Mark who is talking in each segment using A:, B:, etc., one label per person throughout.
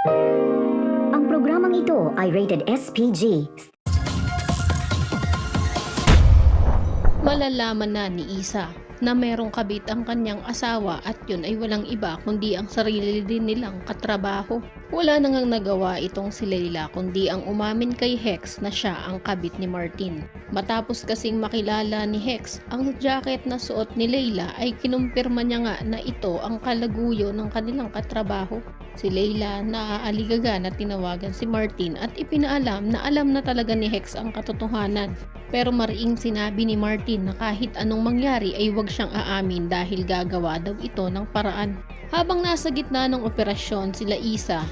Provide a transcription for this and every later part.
A: Ang programang ito ay rated SPG.
B: Malalaman na ni Isa na merong kabit ang kanyang asawa at yun ay walang iba kundi ang sarili din nilang katrabaho. Wala nang nagawa itong si Leila kundi ang umamin kay Hex na siya ang kabit ni Martin. Matapos kasing makilala ni Hex ang jacket na suot ni Leila ay kinumpirma niya nga na ito ang kalaguyo ng kanilang katrabaho. Si Leila naaaligaga na tinawagan si Martin at ipinaalam na alam na talaga ni Hex ang katotohanan. Pero mariing sinabi ni Martin na kahit anong mangyari ay huwag siyang aamin dahil gagawa daw ito ng paraan. Habang nasa gitna ng operasyon sila Isa,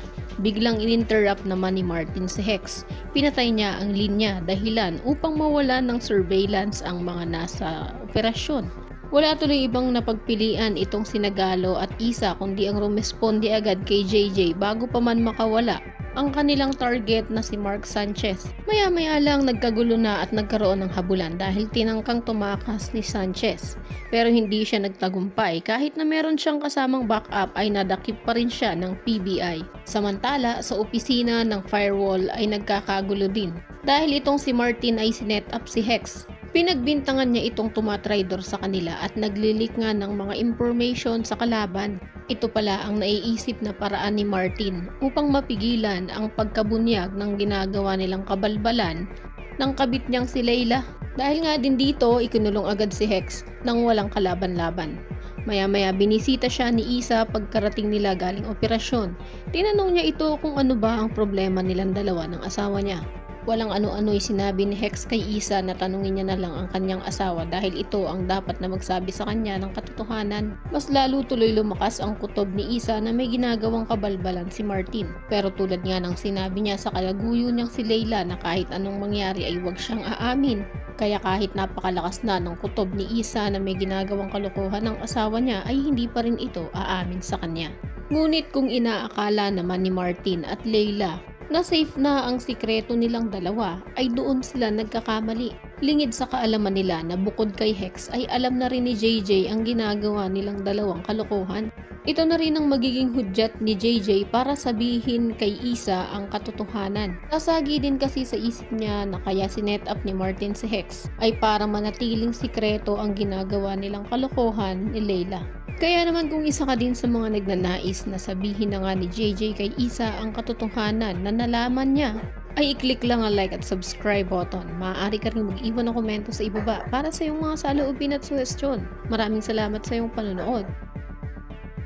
B: biglang ininterrupt naman ni Martin si Hex. Pinatay niya ang linya dahilan upang mawala ng surveillance ang mga nasa operasyon. Wala tuloy ibang napagpilian itong sinagalo at Isa kundi ang rumesponde agad kay JJ bago pa man makawala ang kanilang target na si Mark Sanchez. Maya-maya lang nagkagulo na at nagkaroon ng habulan dahil tinangkang tumakas ni Sanchez. Pero hindi siya nagtagumpay kahit na meron siyang kasamang backup ay nadakip pa rin siya ng PBI. Samantala sa opisina ng firewall ay nagkakagulo din dahil itong si Martin ay sinet up si Hex. Pinagbintangan niya itong tumatraidor sa kanila at naglilik nga ng mga information sa kalaban. Ito pala ang naiisip na paraan ni Martin upang mapigilan ang pagkabunyag ng ginagawa nilang kabalbalan ng kabit niyang si Leila. Dahil nga din dito, ikinulong agad si Hex nang walang kalaban-laban. Maya-maya binisita siya ni Isa pagkarating nila galing operasyon. Tinanong niya ito kung ano ba ang problema nilang dalawa ng asawa niya. Walang ano-ano'y sinabi ni Hex kay Isa na tanungin niya na lang ang kanyang asawa dahil ito ang dapat na magsabi sa kanya ng katotohanan. Mas lalo tuloy lumakas ang kutob ni Isa na may ginagawang kabalbalan si Martin. Pero tulad nga ng sinabi niya sa kalaguyo niyang si Leila na kahit anong mangyari ay huwag siyang aamin. Kaya kahit napakalakas na ng kutob ni Isa na may ginagawang kalokohan ng asawa niya ay hindi pa rin ito aamin sa kanya. Ngunit kung inaakala naman ni Martin at Leila na safe na ang sikreto nilang dalawa ay doon sila nagkakamali. Lingid sa kaalaman nila na bukod kay Hex ay alam na rin ni JJ ang ginagawa nilang dalawang kalokohan. Ito na rin ang magiging hudyat ni JJ para sabihin kay Isa ang katotohanan. Nasagi din kasi sa isip niya na kaya sinet up ni Martin si Hex ay para manatiling sikreto ang ginagawa nilang kalokohan ni Leila. Kaya naman kung isa ka din sa mga nagnanais na sabihin na nga ni JJ kay Isa ang katotohanan na nalaman niya, ay i-click lang ang like at subscribe button. Maaari ka rin mag-iwan ng komento sa ibaba para sa iyong mga saloobin at suhestyon. Maraming salamat sa iyong panonood.